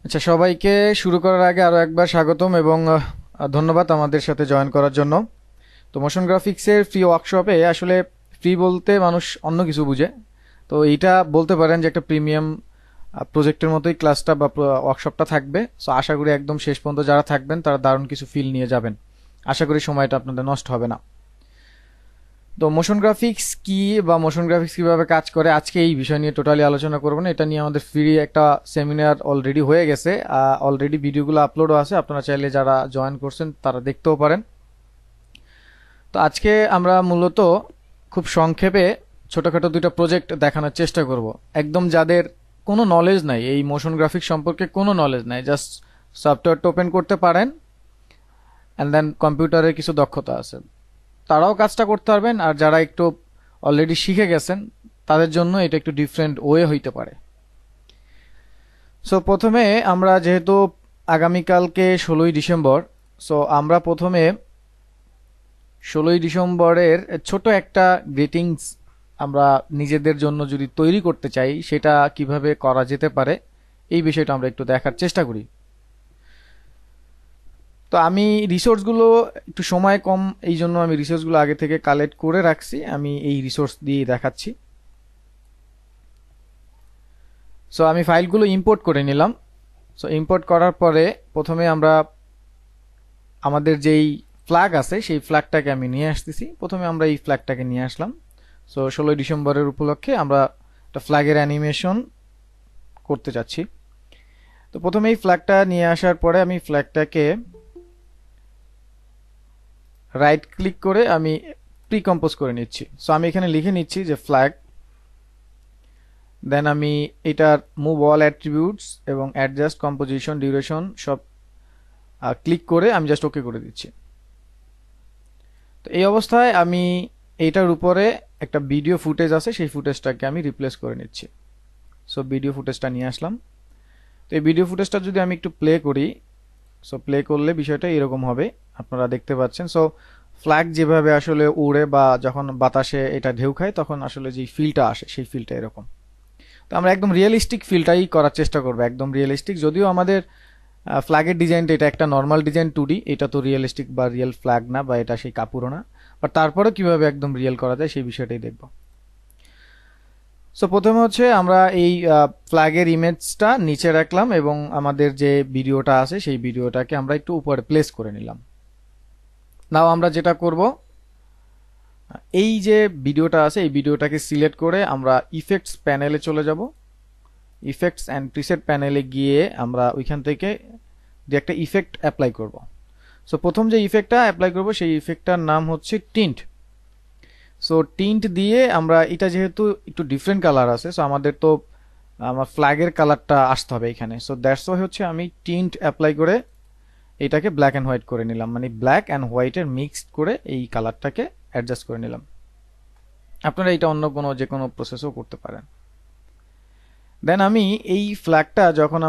আচ্ছা, সবাইকে শুরু করার আগে আরো একবার স্বাগতম এবং ধন্যবাদ আমাদের সাথে জয়েন করার জন্য। তো মোশন গ্রাফিক্সের ফ্রি ওয়ার্কশপে আসলে ফ্রি বলতে মানুষ অন্য কিছু বুঝে। তো এইটা বলতে পারেন যে একটা প্রিমিয়াম প্রজেক্টের মতোই ক্লাসটা বা ওয়ার্কশপটা থাকবে। সো আশা করি একদম শেষ পর্যন্ত যারা থাকবেন তারা দারুণ কিছু ফিল নিয়ে যাবেন। আশা করি সময়টা আপনাদের নষ্ট হবে না। তো মোশন গ্রাফিক্স কি বা মোশন গ্রাফিক্স কিভাবে কাজ করে আজকে এই বিষয় নিয়ে টোটালি আলোচনা করব না। এটা নিয়ে আমাদের ফ্রি একটা সেমিনার অলরেডি হয়ে গেছে, অলরেডি ভিডিওগুলো আপলোডও আছে, আপনারা চাইলে যারা জয়েন করছেন তারা দেখতেও পারেন। তো আজকে আমরা মূলত খুব সংক্ষেপে ছোটখাটো দুইটা প্রজেক্ট দেখানোর চেষ্টা করব। একদম যাদের কোনো নলেজ নাই, এই মোশন গ্রাফিক্স সম্পর্কে কোনো নলেজ নাই, জাস্ট সফটওয়্যারটা ওপেন করতে পারেন অ্যান্ড দেন কম্পিউটারের কিছু দক্ষতা আছে, তারাও কাজটা করতে পারবেন। আর যারা একটু অলরেডি শিখে গেছেন তাদের জন্য এটা একটু ডিফারেন্ট ওয়ে হইতে পারে। সো প্রথমে আমরা যেহেতু আগামীকালকে 16ই ডিসেম্বর, সো আমরা প্রথমে 16ই ডিসেম্বরের ছোট একটা গ্রিটিংস আমরা নিজেদের জন্য যদি তৈরি করতে চাই সেটা কিভাবে করা যেতে পারে এই বিষয়টা আমরা একটু দেখার চেষ্টা করি। তো আমি রিসোর্সগুলো একটু সময় কম, এই জন্য আমি রিসোর্সগুলো আগে থেকে কালেক্ট করে রাখছি, আমি এই রিসোর্স দিয়ে দেখাচ্ছি। সো আমি ফাইলগুলো ইম্পোর্ট করে নিলাম। সো ইম্পোর্ট করার পরে প্রথমে আমরা আমাদের যেই ফ্ল্যাগ আছে সেই ফ্ল্যাগটাকে আমি নিয়ে আসতেছি। প্রথমে আমরা এই ফ্ল্যাগটাকে নিয়ে আসলাম। সো 16ই ডিসেম্বরের উপলক্ষে আমরা একটা ফ্ল্যাগের অ্যানিমেশন করতে চাচ্ছি। তো প্রথমে এই ফ্ল্যাগটা নিয়ে আসার পরে আমি ফ্ল্যাগটাকে রাইট ক্লিক করে আমি প্রি কম্পোজ করে নিচ্ছি। সো আমি এখানে লিখে নিচ্ছি যে ফ্ল্যাগ, দেন আমি এটার মুভ অল অ্যাট্রিবিউটস এবং অ্যাডজাস্ট কম্পোজিশন ডিউরেশন সব ক্লিক করে আমি জাস্ট ওকে করে দিচ্ছি। তো এই অবস্থায় আমি এইটার উপরে একটা ভিডিও ফুটেজ আছে, সেই ফুটেজটাকে আমি রিপ্লেস করে নিচ্ছি। সো ভিডিও ফুটেজটা নিয়ে আসলাম। তো এই ভিডিও ফুটেজটা যদি আমি একটু প্লে করি, সো প্লে করলে বিষয়টা এরকম হবে, আপনারা দেখতে পাচ্ছেন। সো ফ্ল্যাগ যেভাবে আসলে উড়ে বা যখন বাতাসে এটা ঢেউ খায় তখন আসলে যে ফিলটা আসে সেই ফিলটা এরকম। তো আমরা একদম রিয়েলিস্টিক ফিলটাই করার চেষ্টা করবো, একদম রিয়েলিস্টিক। যদিও আমাদের ফ্ল্যাগের ডিজাইনটা এটা একটা নর্মাল ডিজাইন 2D, এটা তো রিয়েলিস্টিক বা রিয়েল ফ্ল্যাগ না, বা এটা সেই কাপড়ও না, বাট তারপরে কিভাবে একদম রিয়েল করা যায় সেই বিষয়টাই দেখব। সো প্রথমে হচ্ছে আমরা এই ফ্ল্যাগের ইমেজটা নিচে রাখলাম এবং আমাদের যে ভিডিওটা আছে সেই ভিডিওটাকে আমরা একটু উপরে প্লেস করে নিলাম। নাও আমরা যেটা করব, এই যে ভিডিওটা আছে এই ভিডিওটাকে সিলেক্ট করে আমরা ইফেক্টস প্যানেলে চলে যাব। ইফেক্টস অ্যান্ড প্রিসেট প্যানেলে গিয়ে আমরা ওইখান থেকে একটা ইফেক্ট অ্যাপ্লাই করব। সো প্রথম যে ইফেক্টটা অ্যাপ্লাই করব সেই ইফেক্টটার নাম হচ্ছে টিন্ট। সো টিন্ট দিয়ে আমরা, এটা যেহেতু একটু ডিফারেন্ট কালার আছে, সো আমাদের তো আমার ফ্ল্যাগের কালারটা আসতে হবে এখানে। সো দ্যাটস ওয়াই হচ্ছে আমি টিন্ট অ্যাপ্লাই করে এটাকে ব্ল্যাক অ্যান্ড হোয়াইট করে নিলাম, মানে ব্ল্যাক অ্যান্ড হোয়াইটের মিক্সড করে এই কালারটাকে অ্যাডজাস্ট করে নিলাম। আপনারা এটা অন্য কোনো যে কোনো প্রসেসও করতে পারেন। দেন আমি এই ফ্ল্যাগটা যখন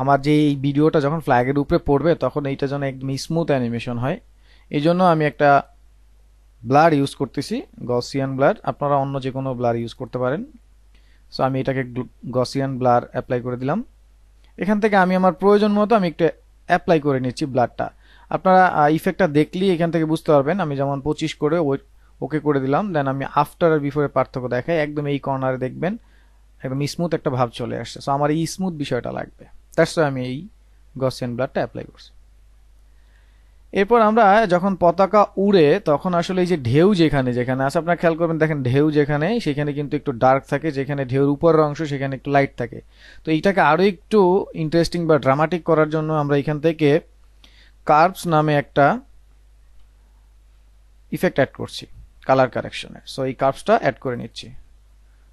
আমার যে এই ভিডিওটা যখন ফ্ল্যাগের উপরে পড়বে তখন এইটা যেন একদম স্মুথ অ্যানিমেশন হয়, এই জন্য আমি একটা ব্লার ইউজ করতেছি, গসিয়ান ব্লার। আপনারা অন্য যে কোনো ব্লার ইউজ করতে পারেন। সো আমি এটাকে গসিয়ান ব্লার অ্যাপ্লাই করে দিলাম। এখান থেকে আমি আমার প্রয়োজন মতো আমি একটু অ্যাপ্লাই করে নিচ্ছি ব্লারটা। আপনারা ইফেক্টটা দেখলেই এখান থেকে বুঝতে পারবেন। আমি যেমন 25 করে ওকে করে দিলাম। দেন আমি আফটার আর বিফোরের পার্থক্য দেখাই, একদম এই কর্নারে দেখবেন একদম স্মুথ একটা ভাব চলে আসছে। সো আমার এই স্মুথ বিষয়টা লাগবে, দ্যাটস ওয়াই আমি এই গসিয়ান ব্লারটা অ্যাপ্লাই করছি। এরপর আমরা যখন পতাকা উড়ে তখন আসলে এই যে ঢেউ যেখানে যেখানে আছে, আপনারা খেয়াল করবেন, দেখেন ঢেউ যেখানে সেখানে কিন্তু একটু ডার্ক থাকে, যেখানে ঢেউর উপরের অংশ সেখানে একটু লাইট থাকে। তো এইটাকে আরো একটু ইন্টারেস্টিং বা ড্রামাটিক করার জন্য আমরা এখান থেকে কার্ভস নামে একটা ইফেক্ট অ্যাড করছি কালার কারেকশনের। সো এই কার্ভসটা অ্যাড করে নিচ্ছি।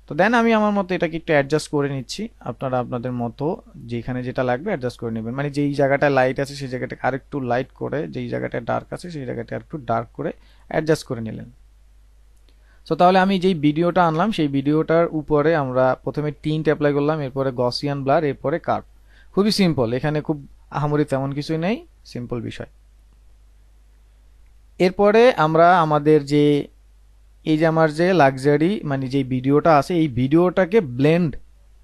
তো দেন আমি আমার মতো এটাকে একটু অ্যাডজাস্ট করে নিচ্ছি। আপনারা আপনাদের মতো যেখানে যেটা লাগবে অ্যাডজাস্ট করে নেবেন, মানে যেই জায়গাটায় লাইট আছে সেই জায়গাটাকে আরেকটু লাইট করে, যেই জায়গাটায় ডার্ক আছে সেই জায়গাটা আরেকটু ডার্ক করে অ্যাডজাস্ট করে নিলেন। সো তাহলে আমি যেই ভিডিওটা আনলাম সেই ভিডিওটার উপরে আমরা প্রথমে টিন্ট অ্যাপ্লাই করলাম, এরপরে গসিয়ান ব্লার, এরপরে কার্ভ। খুবই সিম্পল, এখানে খুব আহামরি তেমন কিছুই নেই, সিম্পল বিষয়। এরপরে আমরা আমাদের যে এই যে আমার যে লাক্সারি মানে যে ভিডিওটা আছে এই ভিডিওটাকে ব্লেন্ড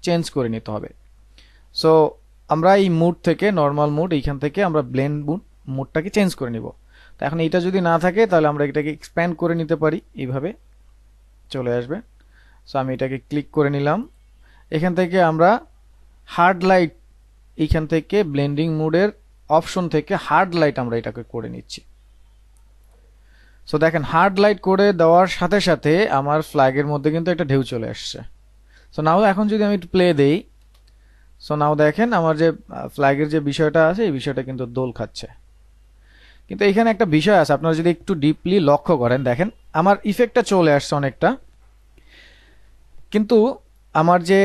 চেঞ্জ করে নিতে হবে। সো আমরা এই মুড থেকে, নর্মাল মুড, এইখান থেকে আমরা ব্লেন্ড মুডটাকে চেঞ্জ করে নিব। তো এখন এটা যদি না থাকে তাহলে আমরা এটাকে এক্সপ্যান্ড করে নিতে পারি, এইভাবে চলে আসবে। সো আমি এটাকে ক্লিক করে নিলাম। এখান থেকে আমরা হার্ড লাইট, এইখান থেকে ব্লেন্ডিং মুডের অপশন থেকে হার্ড লাইট আমরা এটাকে করে নিচ্ছি। সো দেখেন হার্ড লাইট করে দেওয়ার সাথে সাথে আমার ফ্ল্যাগের মধ্যে কিন্তু একটা ঢেউ চলে আসছে। সো নাও এখন যদি আমি একটু প্লে দেই, সো নাও দেখেন আমার যে ফ্ল্যাগের যে বিষয়টা আছে এই বিষয়টা কিন্তু দোল খাচ্ছে। কিন্তু এখানে একটা বিষয় আছে, আপনারা যদি একটু ডিপলি লক্ষ্য করেন, দেখেন আমার ইফেক্টটা চলে আসছে অনেকটা, কিন্তু আমার যে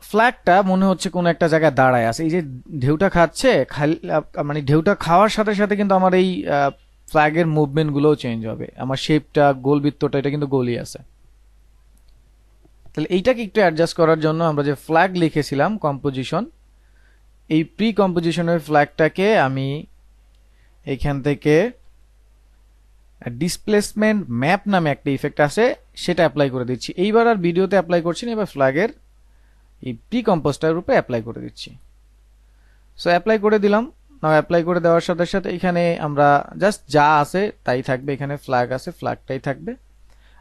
ফ্ল্যাগটা মনে হচ্ছে কোনো একটা জায়গায় দাঁড়ায় আছে। এই যে ঢেউটা খাচ্ছে, মানে ঢেউটা খাওয়ার সাথে সাথে কিন্তু আমার এই ফ্ল্যাগের মুভমেন্ট গুলোও চেঞ্জ হবে। আমার শেপটা, গোল বৃত্তটা, এটা কিন্তু গোলই আছে। তাহলে এইটাকে একটু অ্যাডজাস্ট করার জন্য আমরা যে ফ্ল্যাগ লিখেছিলাম কম্পোজিশন, এই প্রি কম্পোজিশনের ফ্ল্যাগটাকে আমি এইখান থেকে ডিসপ্লেসমেন্ট ম্যাপ নামে একটা ইফেক্ট আছে সেটা অ্যাপ্লাই করে দিচ্ছি। এইবার আর ভিডিওতে অ্যাপ্লাই করছি না, এবার ফ্ল্যাগের এই প্রি কম্পোজটার উপরে অ্যাপ্লাই করে দিচ্ছি। সো অ্যাপ্লাই করে দিলাম। নাও অ্যাপ্লাই করে দেওয়ার সাথে সাথে এখানে আমরা জাস্ট যা আছে তাই থাকবে। এখানে ফ্ল্যাগ আছে, ফ্ল্যাগটাই থাকবে।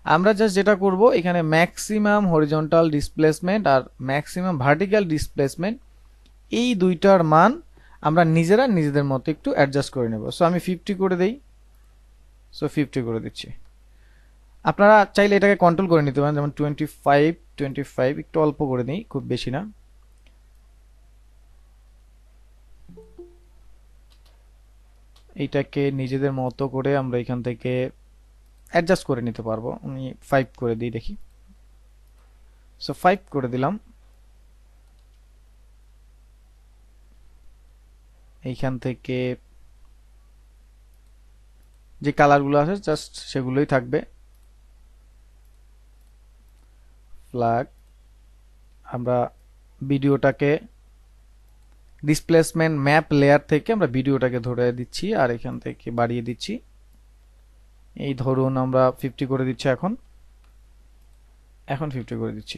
আমরা জাস্ট যেটা করব, এখানে ম্যাক্সিমাম হরিজন্টাল ডিসপ্লেসমেন্ট আর ম্যাক্সিমাম ভার্টিক্যাল ডিসপ্লেসমেন্ট, এই দুইটার মান আমরা নিজেরা নিজেদের মতো একটু অ্যাডজাস্ট করে নেব। সো আমি 50 করে দেই। সো 50 করে দিচ্ছি। আপনারা চাইলে এটাকে কন্ট্রোল করে নিতে পারেন, যেমন 25 একটু অল্প করে দিই, খুব বেশি না। এইটাকে নিজেদের মতো করে আমরা এখান থেকে অ্যাডজাস্ট করে নিতে পারবো। আমি 5 করে দিই, দেখি। সো 5 করে দিলাম। এইখান থেকে যে কালারগুলো আছে জাস্ট সেগুলোই থাকবে। ফ্ল্যাগ, আমরা ভিডিওটাকে ডিসপ্লেসমেন্ট ম্যাপ লেয়ার থেকে আমরা ভিডিওটাকে ধরে দিচ্ছি আর এখান থেকে বাড়িয়ে দিচ্ছি। এই ধরুন আমরা 50 করে দিচ্ছি। এখন 50 করে দিচ্ছি।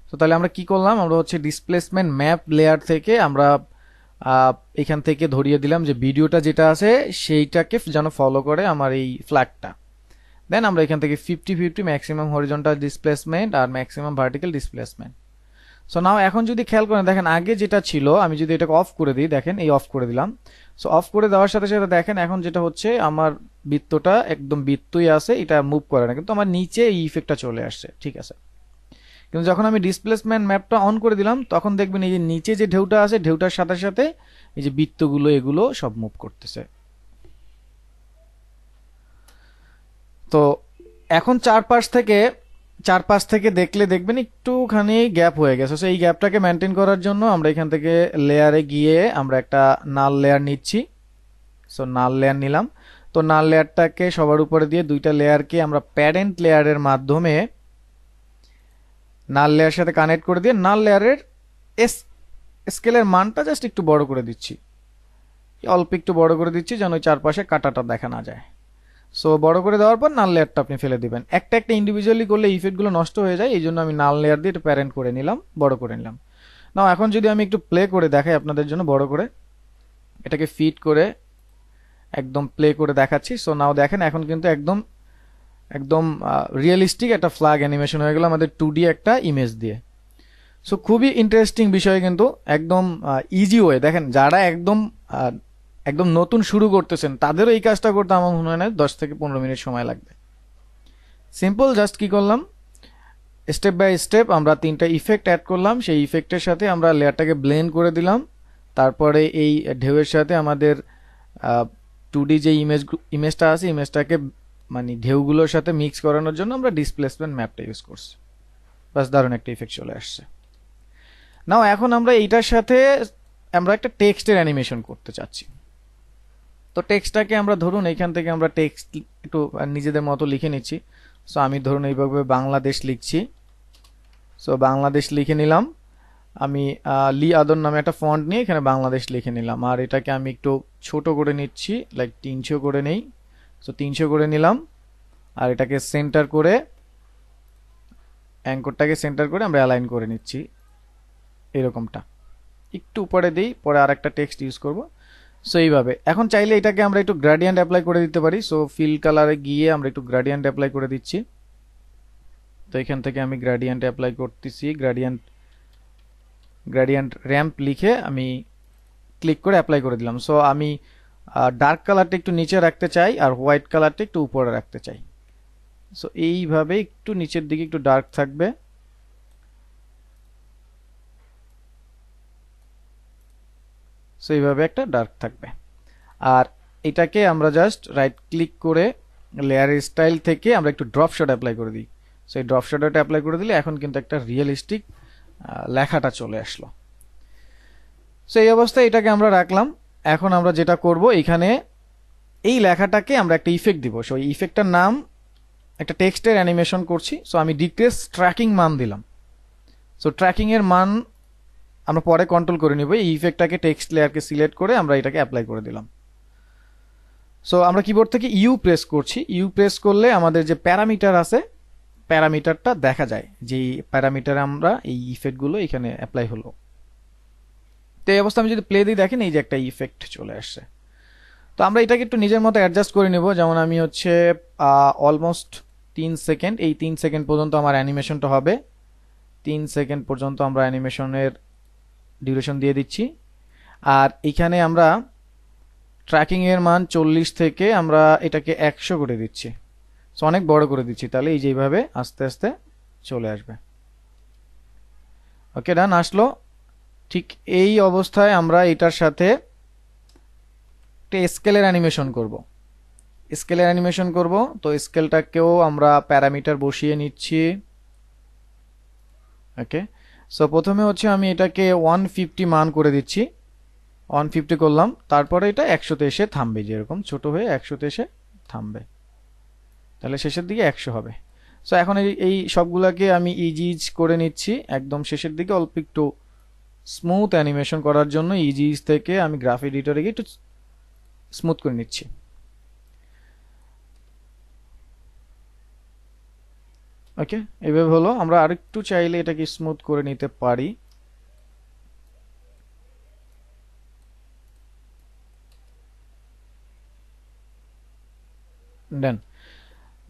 তো তাহলে আমরা কি করলাম, আমরা হচ্ছে ডিসপ্লেসমেন্ট ম্যাপ লেয়ার থেকে আমরা এখান থেকে ধরিয়ে দিলাম যে ভিডিওটা যেটা আছে সেইটাকে যেন ফলো করে আমার এই ফ্ল্যাগটা। দেন আমরা এখান থেকে 50 ম্যাক্সিমাম হরিজন্টাল ডিসপ্লেসমেন্ট আর maximum vertical displacement. So now এখন যদি খেয়াল করেন, দেখেন আগে যেটা ছিল, আমি যদি এটাকে অফ করে দিই, দেখেন এই অফ করে দিলাম। সো অফ করে দেওয়ার সাথে সাথে দেখেন এখন যেটা হচ্ছে, আমার বৃত্তটা একদম বৃত্তই আছে, এটা মুভ করে না, কিন্তু আমার নিচে এই ইফেক্টটা চলে আসছে। ঠিক আছে, কিন্তু যখন আমি ডিসপ্লেসমেন্ট ম্যাপটা অন করে দিলাম তখন দেখবেন এই যে নিচে যে ঢেউটা আছে, ঢেউটার সাথে সাথে এই যে বৃত্তগুলো এগুলো সব মুভ করতেছে। তো এখন চারপাশ থেকে দেখলে দেখবেন একটুখানি গ্যাপ হয়ে গেছে। এই গ্যাপটাকে মেনটেন করার জন্য আমরা এখান থেকে লেয়ারে গিয়ে আমরা একটা নাল লেয়ার নিচ্ছি। সো নাল লেয়ার নিলাম। তো নাল লেয়ারটাকে সবার উপরে দিয়ে দুইটা লেয়ারকে আমরা প্যারেন্ট লেয়ারের মাধ্যমে নাল লেয়ার সাথে কানেক্ট করে দিয়ে নাল লেয়ারের স্কেলের মানটা জাস্ট একটু বড় করে দিচ্ছি, অল্প একটু বড় করে দিচ্ছি যেন ওই চারপাশে কাটাটা দেখা না যায়। সো বড় করে দেওয়ার পর নাল লেয়ারটা আপনি ফেলে দিবেন। একটা একটা ইন্ডিভিজুয়ালি করলে ইফেক্টগুলো নষ্ট হয়ে যায়, এই জন্য আমি নাল লেয়ার দিয়ে এটা প্যারেন্ট করে নিলাম, বড় করে নিলাম। নাও এখন যদি আমি একটু প্লে করে দেখাই আপনাদের জন্য, বড় করে এটাকে ফিট করে একদম প্লে করে দেখাচ্ছি। সো নাও দেখেন এখন কিন্তু একদম একদম রিয়েলিস্টিক একটা ফ্ল্যাগ অ্যানিমেশন হয়ে গেল আমাদের 2D একটা ইমেজ দিয়ে। সো খুবই ইন্টারেস্টিং বিষয়, কিন্তু একদম ইজি ওয়ে। দেখেন যারা একদম একদম নতুন শুরু করতেছেন তাদেরও এই কাজটা করতে আমার মনে হয় না 10 থেকে 15 মিনিট সময় লাগবে। সিম্পল, জাস্ট কি করলাম, স্টেপ বাই স্টেপ আমরা 3টা ইফেক্ট অ্যাড করলাম, সেই ইফেক্টের সাথে আমরা লেয়ারটাকে ব্লেন্ড করে দিলাম। তারপরে এই ঢেউয়ের সাথে আমাদের 2D যে ইমেজটা আছে, ইমেজটাকে মানে ঢেউগুলোর সাথে মিক্স করানোর জন্য আমরা ডিসপ্লেসমেন্ট ম্যাপটা ইউজ করছি। বাস, দারুণ একটা ইফেক্ট চলে আসছে। নাও এখন আমরা এইটার সাথে আমরা একটা টেক্সটের অ্যানিমেশন করতে চাচ্ছি। তো টেক্সটটাকে আমরা ধরুন এইখান থেকে আমরা টেক্সট একটু নিজেদের মতো লিখে নিচ্ছি। সো আমি ধরুন এইভাবে বাংলাদেশ লিখছি। সো বাংলাদেশ লিখে নিলাম। আমি লি আদর নামে একটা ফন্ট নিয়ে এখানে বাংলাদেশ লিখে নিলাম, আর এটাকে আমি একটু ছোট করে নিচ্ছি, লাইক 300 করে নেই। সো 300 করে নিলাম, আর এটাকে সেন্টার করে, অ্যাঙ্করটাকে সেন্টার করে আমরা অ্যালাইন করে নিচ্ছি এরকমটা। একটু উপরে দিই, পরে আর একটা টেক্সট ইউজ করব। সো এইভাবে এখন চাইলে এটাকে আমরা একটু গ্রেডিয়েন্ট অ্যাপ্লাই করে দিতে পারি। সো ফিল কালারে গিয়ে আমরা একটু গ্রেডিয়েন্ট অ্যাপ্লাই করে দিচ্ছি। তো এখান থেকে আমি গ্রেডিয়েন্ট অ্যাপ্লাই করতেছি, গ্রেডিয়েন্ট গ্রেডিয়েন্ট র্যাম্প লিখে আমি ক্লিক করে অ্যাপ্লাই করে দিলাম। সো আমি ডার্ক কালারটা একটু নিচে রাখতে চাই আর হোয়াইট কালারটা একটু উপরে রাখতে চাই। সো এইভাবে একটু নিচের দিকে একটু ডার্ক থাকবে। সো এইভাবে একটা ডার্ক থাকবে। আর এটাকে আমরা জাস্ট রাইট ক্লিক করে লেয়ার স্টাইল থেকে আমরা একটু ড্রপ শট অ্যাপ্লাই করে দিই। সো এই ড্রপ শটটা অ্যাপ্লাই করে দিলে এখন কিন্তু একটা রিয়েলিস্টিক লেখাটা চলে আসলো। সো এই অবস্থায় এটাকে আমরা রাখলাম। এখন আমরা যেটা করব, এখানে এই লেখাটাকে আমরা একটা ইফেক্ট দিব। সো এই ইফেক্টটার নাম একটা টেক্সটের অ্যানিমেশন করছি। সো আমি ডিক্রিজ ট্র্যাকিং মান দিলাম। সো ট্র্যাকিং এর মান আমরা পরে কন্ট্রোল করে নিব। এই ইফেক্টটাকে টেক্সট লেয়ারকে সিলেক্ট করে আমরা এটাকে অ্যাপ্লাই করে দিলাম। সো আমরা কিবোর্ড থেকে ইউ প্রেস করছি। ইউ প্রেস করলে আমাদের যে প্যারামিটার আছে, প্যারামিটারটা দেখা যায়, যে প্যারামিটারে আমরা এই ইফেক্টগুলো এখানে অ্যাপ্লাই হলো। তো এই অবস্থা আমি যদি প্লে দিই, দেখেন এই যে একটা ইফেক্ট চলে আসছে। তো আমরা এটাকে একটু নিজের মতো অ্যাডজাস্ট করে নেব। যেমন আমি হচ্ছে অলমোস্ট 3 সেকেন্ড, এই 3 সেকেন্ড পর্যন্ত আমার অ্যানিমেশনটা হবে। 3 সেকেন্ড পর্যন্ত আমরা অ্যানিমেশনের ডিউরেশন দিয়ে দিচ্ছি। আর এখানে আমরা ট্র্যাকিং এর মান 40 থেকে আমরা এটাকে 100 করে দিচ্ছি। সো অনেক বড় করে দিচ্ছি, তাহলে এই যেভাবে আস্তে আস্তে চলে আসবে। ওকে, ডান আসলো। ঠিক এই অবস্থায় আমরা এটার সাথে একটা স্কেলের অ্যানিমেশন করব। স্কেলের অ্যানিমেশন করব, তো স্কেলটাকেও আমরা প্যারামিটার বসিয়ে নিচ্ছি। ওকে, সো প্রথমে হচ্ছে আমি এটাকে 150 মান করে দিচ্ছি। 150 করলাম, তারপরে এটা 100তে এসে থামবে, যেরকম ছোট হয়ে 100তে এসে থামবে, তাহলে শেষের দিকে 100 হবে। সো এখন এই সবগুলাকে আমি ইজ করে নিচ্ছি। একদম শেষের দিকে অল্প একটু স্মুথ অ্যানিমেশন করার জন্য ইজ থেকে আমি গ্রাফ এডিটরে গিয়ে একটু স্মুথ করে নিচ্ছি। ওকে, এভাবে হলো। আমরা আরেকটু চাইলে এটাকে স্মুথ করে নিতে পারি। দেন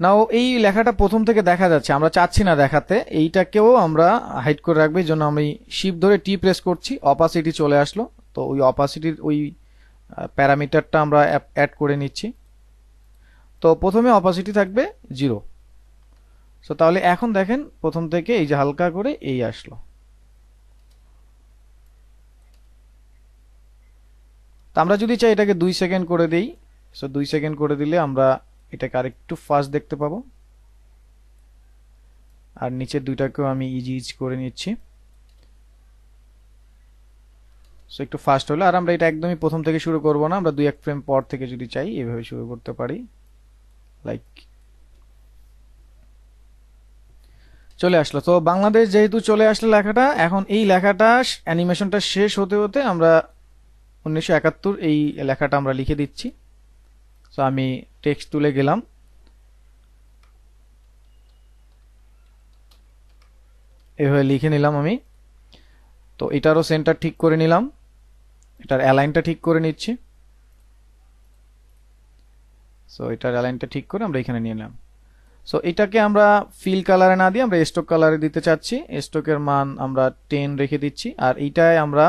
নাও এই লেখাটা প্রথম থেকে দেখা যাচ্ছে, আমরা চাচ্ছি না দেখাতে, এইটাকেও আমরা হাইড করে রাখবো। এই জন্য আমি শিফট ধরে টি প্রেস করছি, অপাসিটি চলে আসলো। তো ওই অপাসিটির ওই প্যারামিটারটা আমরা অ্যাড করে নিচ্ছি। তো প্রথমে অপাসিটি থাকবে 0। সো তাহলে এখন দেখেন প্রথম থেকে এই যে হালকা করে এই আসলো। তো আমরা যদি চাই এটাকে 2 সেকেন্ড করে দেই, সো 2 সেকেন্ড করে দিলে আমরা এটাকে আরেকটু ফাস্ট দেখতে পাবো। আর নিচের দুইটাকেও আমি ইজ করে নিচ্ছি। সো একটু ফাস্ট হলো। আর আমরা এটা একদমই প্রথম থেকে শুরু করব না, আমরা 2-1 ফ্রেম পর থেকে যদি চাই এভাবে শুরু করতে পারি। লাইক চলে আসলো। তো বাংলাদেশ যেহেতু চলে আসলো লেখাটা, এখন এই লেখাটা অ্যানিমেশনটা শেষ হতে হতে আমরা 1971 এই লেখাটা আমরা লিখে দিচ্ছি। সো আমি টেক্সট তুলে গেলাম, এভাবে লিখে নিলাম আমি। তো এটারও সেন্টার ঠিক করে নিলাম, এটার অ্যালাইনটা ঠিক করে নিচ্ছি। সো এটার অ্যালাইনটা ঠিক করে আমরা এখানে নিয়ে নিলাম। সো এটাকে আমরা ফিল কালারে না দিয়ে আমরা স্ট্রোক কালারে দিতে চাচ্ছি। স্ট্রোকের মান আমরা 10 রেখে দিচ্ছি। আর এইটায় আমরা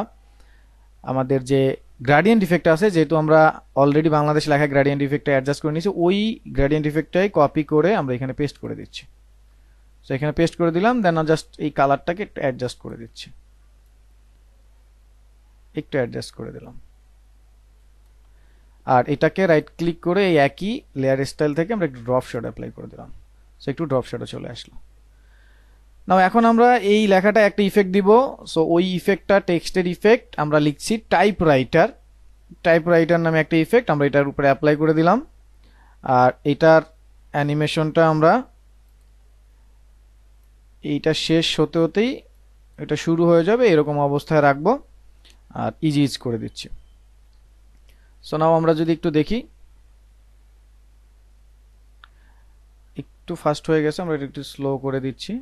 আমাদের যে গ্রেডিয়েন্ট ইফেক্ট আছে, যেহেতু আমরা অলরেডি বাংলাদেশ লেখা গ্রেডিয়েন্ট ইফেক্টটা অ্যাডজাস্ট করে নিয়েছি, ওই গ্রেডিয়েন্ট ইফেক্টটাই কপি করে আমরা এখানে পেস্ট করে দিচ্ছি। সো এখানে পেস্ট করে দিলাম, দেন জাস্ট এই কালারটাকে একটু অ্যাডজাস্ট করে দিচ্ছি, একটু অ্যাডজাস্ট করে দিলাম। আর এটাকে রাইট ক্লিক করে এই একই লেয়ার স্টাইল থেকে আমরা একটু ড্রপ শট অ্যাপ্লাই করে দিলাম। সো একটু ড্রপ শটও চলে আসলো। নাও এখন আমরা এই লেখাটা একটা ইফেক্ট দিব। সো ওই ইফেক্টটা টেক্সটের ইফেক্ট আমরা লিখছি টাইপরাইটার। টাইপরাইটার নামে একটা ইফেক্ট আমরা এটার উপরে অ্যাপ্লাই করে দিলাম। আর এটার অ্যানিমেশনটা আমরা এইটা শেষ হতে হতেই এটা শুরু হয়ে যাবে, এরকম অবস্থায় রাখবো আর ইজ করে দিচ্ছি। সো নাও আমরা যদি একটু দেখি, একটু ফাস্ট হয়ে গেছে, আমরা একটু স্লো করে দিচ্ছি,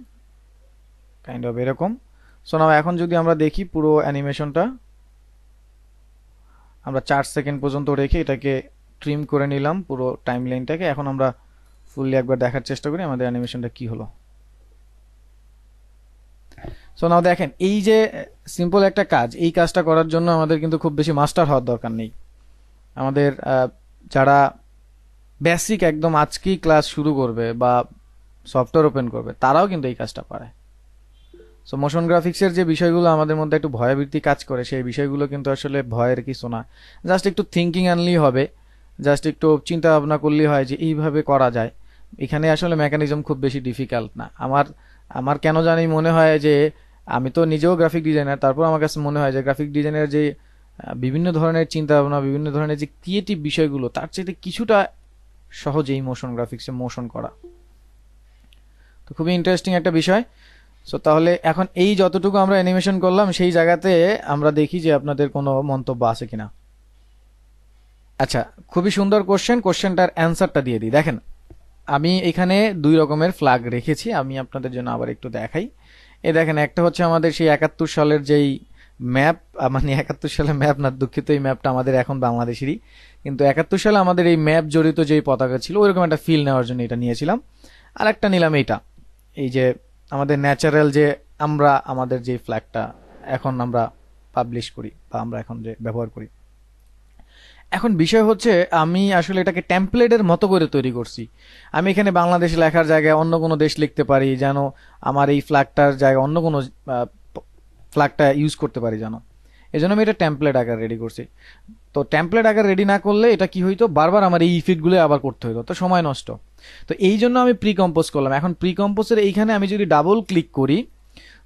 কাইন্ড অফ এরকম। সো নাও এখন যদি আমরা দেখি পুরো অ্যানিমেশনটা, আমরা 4 সেকেন্ড পর্যন্ত রেখে এটাকে ট্রিম করে নিলাম পুরো টাইমলাইনটাকে। এখন আমরা ফুললি একবার দেখার চেষ্টা করি আমাদের অ্যানিমেশনটা কি হলো। সো নাও দেখেন, এই যে সিম্পল একটা কাজ, এই কাজটা করার জন্য আমাদের কিন্তু খুব বেশি মাস্টার হওয়ার দরকার নেই। আমাদের যারা বেসিক একদম আজকেই ক্লাস শুরু করবে বা সফটওয়্যার ওপেন করবে তারাও কিন্তু এই কাজটা পারে। সো মোশন গ্রাফিক্সের যে বিষয়গুলো আমাদের মধ্যে একটু ভয়াবৃত্তি কাজ করে, সেই বিষয়গুলো কিন্তু আসলে ভয়ের কিছু না। জাস্ট একটু থিঙ্কিং আনলেই হবে, জাস্ট একটু চিন্তা ভাবনা করলেই হয় যে এইভাবে করা যায়। এখানে আসলে মেকানিজম খুব বেশি ডিফিকাল্ট না। আমার আমার কেন জানি মনে হয় যে, আমি তো নিজেও গ্রাফিক ডিজাইনার, তারপর আমার কাছে মনে হয় যে গ্রাফিক ডিজাইনের যে বিভিন্ন ধরনের চিন্তা ভাবনা, বিভিন্ন ধরনের যে ক্রিয়েটিভ বিষয়গুলো, তার চাইতে কিছুটা সহজেই মোশন গ্রাফিক্সে মোশন করা। তো খুবই ইন্টারেস্টিং একটা বিষয়। সো তাহলে এখন এই যতটুকু আমরা অ্যানিমেশন করলাম সেই জায়গাতে আমরা দেখি যে আপনাদের কোনো মন্তব্য আছে কিনা। আচ্ছা, খুবই সুন্দর কোশ্চেনটার অ্যান্সারটা দিয়ে দিই। দেখেন, আমি এখানে 2 রকমের ফ্ল্যাগ রেখেছি, আমি আপনাদের জন্য আবার একটু দেখাই। এই দেখেন, একটা হচ্ছে আমাদের সেই 71 সালের যেই ম্যাপ, মানে 71 সালের ম্যাপ না, দুঃখিত, এই ম্যাপটা আমাদের এখন বাংলাদেশেরই, কিন্তু 71 সালে আমাদের এই ম্যাপ জড়িত যেই পতাকা ছিল ওইরকম একটা ফিল নেওয়ার জন্য এটা নিয়েছিলাম। আর একটা নিলাম এইটা, এই যে আমাদের ন্যাচারাল যে আমরা আমাদের যে ফ্ল্যাগটা এখন আমরা পাবলিশ করি বা আমরা এখন যে ব্যবহার করি। এখন বিষয় হচ্ছে, আমি আসলে এটাকে টেমপ্লেটের মতো করে তৈরি করছি। আমি এখানে বাংলাদেশ লেখার জায়গায় অন্য কোনো দেশ লিখতে পারি, যেন আমার এই ফ্ল্যাগটার জায়গায় অন্য কোনো ফ্ল্যাগটা ইউজ করতে পারি যেন। এই জন্য আমি এটা টেমপ্লেট আকার রেডি করছি। তো টেমপ্লেট আকার রেডি না করলে এটা কি হইতো, বারবার আমার এই ইফেক্টগুলো আবার করতে হইতো, তো সময় নষ্ট। তো এই জন্য আমি প্রি কম্পোজ করলাম। এখন প্রি কম্পোজের এইখানে আমি যদি ডাবল ক্লিক করি,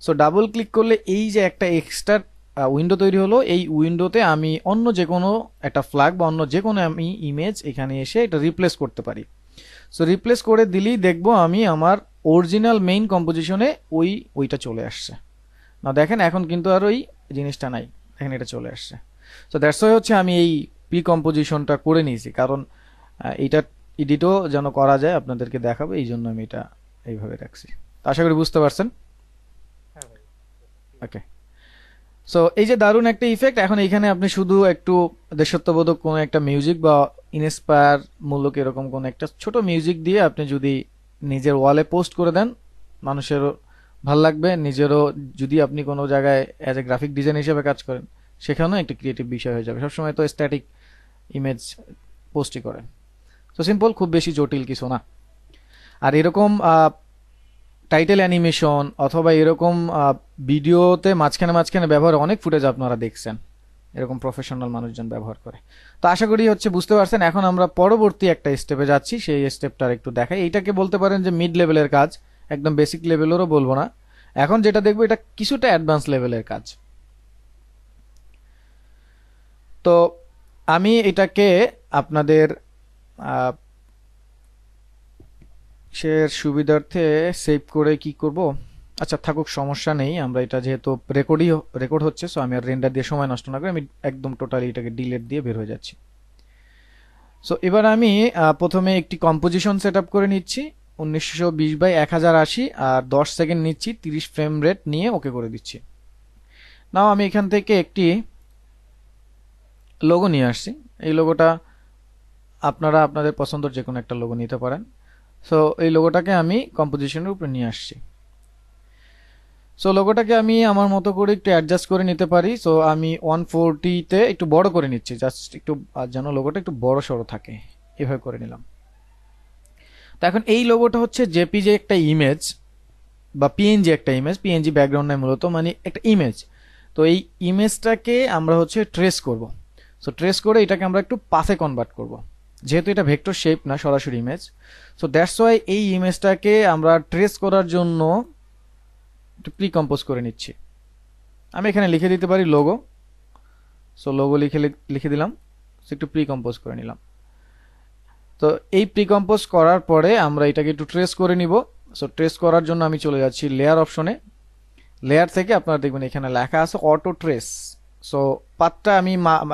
সো ডাবল ক্লিক করলে এই যে একটা এক্সট্রা উইন্ডো তৈরি হলো, এই উইন্ডোতে আমি অন্য যে কোনো একটা ফ্ল্যাগ বা অন্য যে কোনো আমি ইমেজ এখানে এসে এটা রিপ্লেস করতে পারি। সো রিপ্লেস করে দিলেই দেখবো আমি আমার অরিজিনাল মেইন কম্পোজিশনে ওইটা চলে আসছে। না দেখেন, এখন কিন্তু আর ওই জিনিসটা নাই, দেখেন এটা চলে আসছে। সো দ্যাটস ওয়াই হচ্ছে আমি এই প্রি কম্পোজিশনটা করে নিয়েছি, কারণ এইটা এডিটও যেন করা যায়, আপনাদেরকে দেখাবো, এই জন্য আমি এটা এইভাবে রাখছি। আশা করি বুঝতে পারছেন। ওকে, সো এই যে দারুণ একটা ইফেক্ট। এখন এইখানে আপনি শুধু একটু দেশাত্মবোধক কোনো একটা মিউজিক বা ইন্সপায়ার মূলক এরকম কোনো একটা ছোট মিউজিক দিয়ে আপনি যদি নিজের ওয়ালে পোস্ট করে দেন, মানুষেরও ভাল লাগবে, নিজেরও, যদি আপনি কোনো জায়গায় অ্যাজ এ গ্রাফিক ডিজাইন হিসেবে কাজ করেন সেখানেও একটা ক্রিয়েটিভ বিষয় হয়ে যাবে। সবসময় তো স্ট্যাটিক ইমেজ পোস্টই করেন। তো সিম্পল, খুব বেশি জটিল কিছু না। আর এরকম টাইটেল অ্যানিমেশন অথবা এরকম ভিডিওতে মাঝখানে মাঝখানে ব্যবহার অনেক ফুটেজ আপনারা দেখছেন, এরকম প্রফেশনাল মানুষজন ব্যবহার করে। তো আশা করি হচ্ছে বুঝতে পারছেন। এখন আমরা পরবর্তী একটা স্টেপে যাচ্ছি, সেই স্টেপটার একটু দেখাই। এইটাকে বলতে পারেন যে মিড লেভেলের কাজ, একদম বেসিক লেভেলেরও বলবো না। এখন যেটা দেখবো এটা কিছুটা অ্যাডভান্স লেভেলের কাজ। তো আমি এটাকে আপনাদের সুবিধার্থে সেভ করে কি করব, আচ্ছা থাকুক, সমস্যা নেই। আমরা এটা যেহেতু রেকর্ড হচ্ছে, সো আমি আর রেন্ডার দিয়ে সময় নষ্ট না করে আমি একদম টোটালি এটাকে ডিলিট দিয়ে বের হয়ে যাচ্ছি। সো এবার আমি প্রথমে একটি কম্পোজিশন সেট আপ করে নিচ্ছি 1920x1080 আর 10 সেকেন্ড নিচ্ছি, 30 ফ্রেম রেট নিয়ে ওকে করে দিচ্ছি। নাও আমি এখান থেকে একটি লোগো নিয়ে আসছি। এই লোগোটা আপনারা আপনাদের পছন্দের যে কোনো একটা লোগো নিতে পারেন। সো এই লোগোটাকে আমি কম্পোজিশনের উপরে নিয়ে আসছি। সো লোগোটাকে আমি আমার মতো করে একটু অ্যাডজাস্ট করে নিতে পারি। সো আমি 140-তে একটু বড় করে নিচ্ছি, জাস্ট একটু যেন লোগোটা একটু বড় সড়ো থাকে, এভাবে করে নিলাম। তো এখন এই লোগোটা হচ্ছে জেপিজি একটা ইমেজ বা পিএনজি একটা ইমেজ, পিএনজি ব্যাকগ্রাউন্ড নাই মূলত, মানে একটা ইমেজ। তো এই ইমেজটাকে আমরা হচ্ছে ট্রেস করব। সো ট্রেস করে এটাকে আমরা একটু পাথে কনভার্ট করব, যেহেতু এটা ভেক্টর শেপ না, সরাসরি ইমেজ। সো দ্যাটস ওয়াই এই ইমেজটাকে আমরা ট্রেস করার জন্য একটু প্রি কম্পোজ করে নিচ্ছি। আমি এখানে লিখে দিতে পারি লোগো। সো লোগো লিখে দিলাম, একটু প্রি কম্পোজ করে নিলাম। তো এই প্রি কম্পোজ করার পরে আমরা এটাকে একটু ট্রেস করে নিব। সো ট্রেস করার জন্য আমি চলে যাচ্ছি লেয়ার অপশনে। লেয়ার থেকে আপনারা দেখবেন এখানে লেখা আছে অটো ট্রেস। সো পাতটা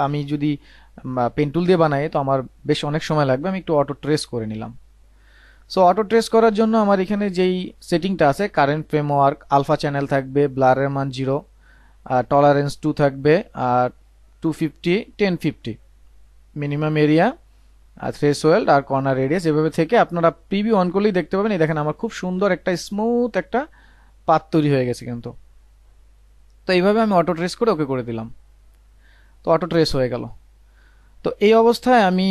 আমি যদি পেন টুল দিয়ে বানাই তো আমার বেশ অনেক সময় লাগবে, আমি একটু অটো ট্রেস করে নিলাম। সো অটো ট্রেস করার জন্য আমার এখানে যেই সেটিংটা আছে, কারেন্ট ফ্রেমওয়ার্ক, আলফা চ্যানেল থাকবে, ব্লারের মান 0, টলারেন্স 2 থাকবে, আর 250 1050 মিনিমাম এরিয়া আর থ্রেশহোল্ড আর কর্নার রেডিয়াস এভাবে থেকে আপনারা প্রিভিউ অন করলেই দেখতে পাবেন। এই দেখেন আমার খুব সুন্দর একটা স্মুথ একটা পাথ তৈরি হয়ে গেছে কিন্তু। তো এইভাবে আমি অটো ট্রেস করে ওকে করে দিলাম, তো অটো ট্রেস হয়ে গেল। তো এই অবস্থায় আমি